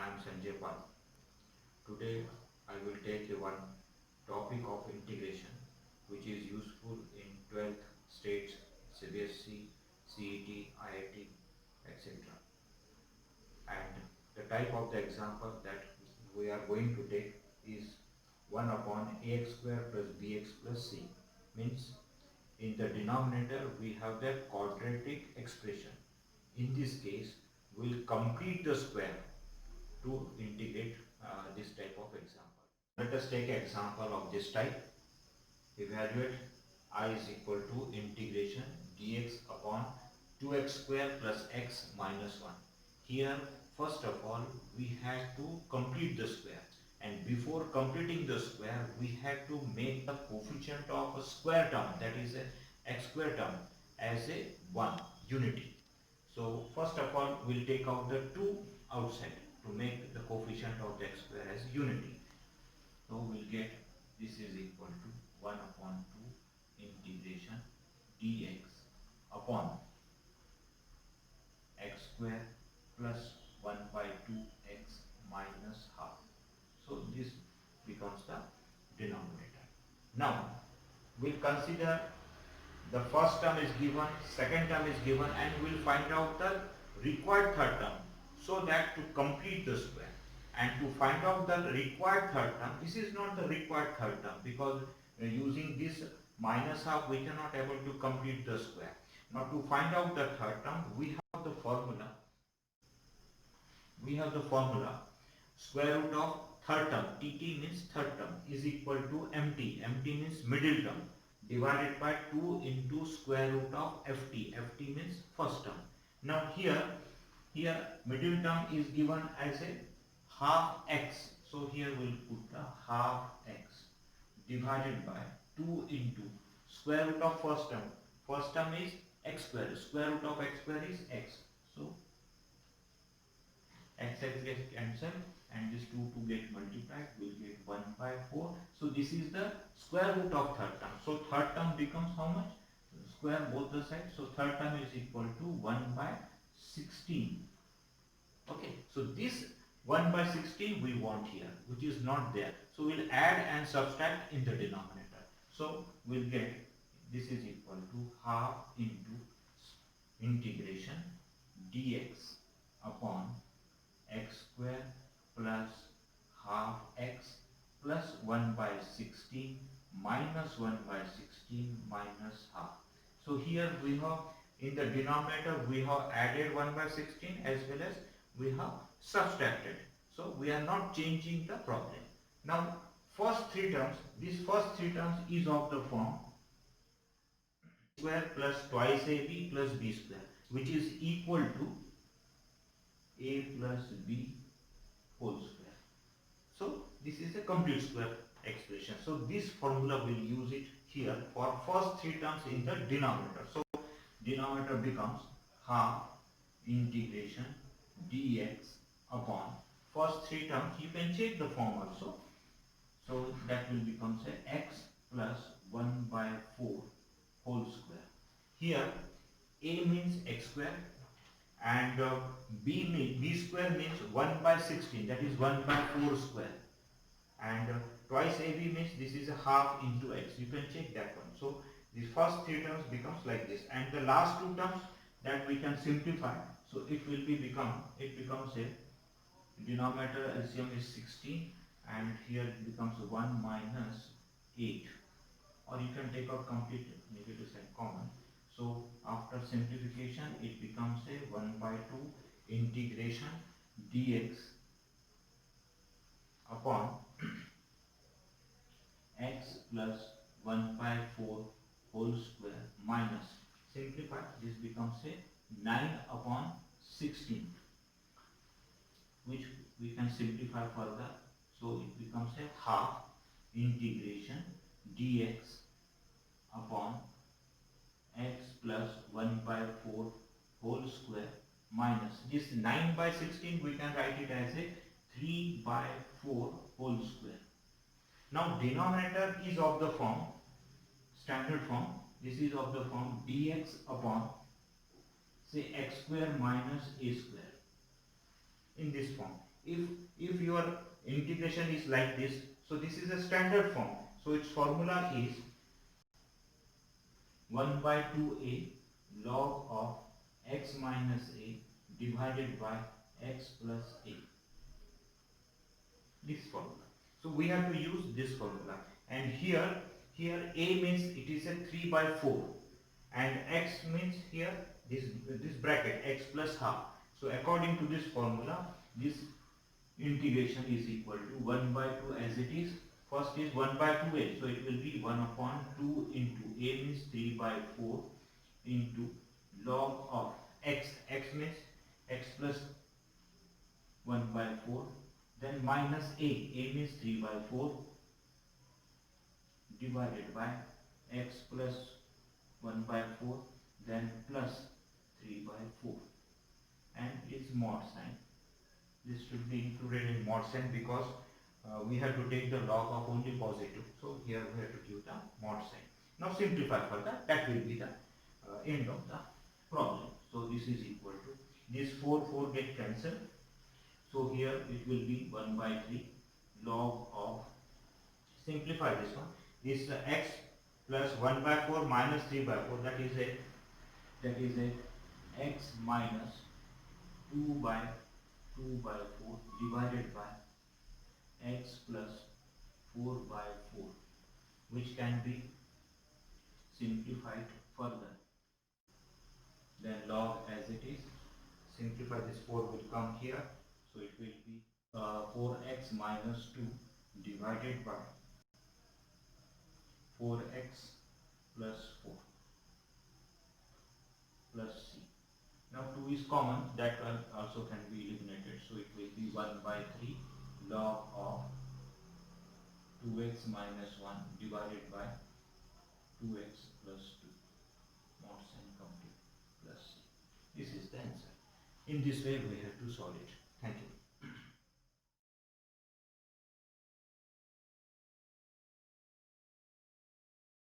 I am Sanjay Pal. Today I will take one topic of integration which is useful in 12th states, CBSE, CET, IIT, etc. And the type of the example that we are going to take is 1 upon ax square plus bx plus c. Means in the denominator we have the quadratic expression. In this case, we will complete the square to integrate this type of example. Let us take an example of this type. Evaluate I is equal to integration dx upon 2x square plus x minus 1. Here, first of all, we have to complete the square. And before completing the square, we have to make the coefficient of a square term, that is a x square term, as a 1 unity. So first of all, we'll take out the 2 outside to make the coefficient of the x square as unity. So we'll get this is equal to 1 upon 2 integration dx upon x square plus 1 by 2x minus half. So this becomes the denominator. Now we'll consider the first term is given, second term is given, and we'll find out the required third term, so that to complete the square. And to find out the required third term, this is not the required third term because using this minus half we cannot able to complete the square. Now to find out the third term, we have the formula. We have the formula square root of third term, tt means third term, is equal to mt, mt means middle term, divided by 2 into square root of ft, ft means first term. Now here middle term is given as a half x, so here we'll put the half x divided by 2 into square root of first term is x square, square root of x square is x, so x gets cancelled and this 2 get multiplied, we'll get 1 by 4. So this is the square root of third term. So third term becomes how much? Square both the sides. So third term is equal to 1 by 16. Okay. So this 1 by 16 we want here, which is not there. So we'll add and subtract in the denominator. So we'll get this is equal to half into integration dx upon x square plus half x plus 1 by 16 minus 1 by 16 minus half. So here we have in the denominator we have added 1 by 16 as well as we have subtracted. So we are not changing the problem. Now first three terms, this first three terms is of the form square plus twice ab plus b square, which is equal to a plus b whole square. So this is a complete square expression. So this formula will use it here for first three terms in the denominator. So denominator becomes half integration dx upon first three terms. You can check the form also. So that will become say x plus 1 by 4 whole square. Here a means x square and b square means 1 by 16, that is 1 by 4 square, and twice ab means this is a half into x. You can check that one. So the first three terms becomes like this, and the last two terms that we can simplify. So it becomes a denominator LCM is 16 and here it becomes 1 minus 8, or you can take out complete negative sign common. So after simplification it becomes a 1 by 2 integration dx upon x plus 1 by 4 whole square minus, simplify, this becomes a 9 upon 16, which we can simplify further. So it becomes a half integration dx upon x plus 1 by 4 whole square minus this 9 by 16 we can write it as a 3 by 4 whole square. Now denominator is of the form standard form. This is of the form dx upon say x square minus a square in this form. If your integration is like this, so this is a standard form. So its formula is 1 by 2a log of x minus a divided by x plus a. This formula. So we have to use this formula. And here a means it is a 3 by 4, and x means here this bracket x plus half. So according to this formula, this integration is equal to 1 by 2 as it is. First is 1 by 2a, so it will be 1 upon 2 into a means 3 by 4 into log of x means x plus 1 by 4, then minus a means 3 by 4 divided by x plus 1 by 4, then plus 3 by 4, and its mod sign. This should be included in mod sign because we have to take the log of only positive. So here we have to give the mod sign. Now simplify further. That will be the end of the problem. So this is equal to this 4 get cancelled. So here it will be 1 by 3 log of, simplify this one. This x plus 1 by 4 minus 3 by 4, that is a x minus 2 by 4 divided by x plus 4 by 4, which can be simplified further. Then log as it is, simplify this 4 will come here, so it will be 4x minus 2 divided by 4x plus 4 plus c. Now 2 is common, that one also can be eliminated, so it will be 1 by 3 log of 2x minus 1 divided by 2x plus 2, mod sign complete, plus c. This is the answer. In this way we have to solve it. Thank you.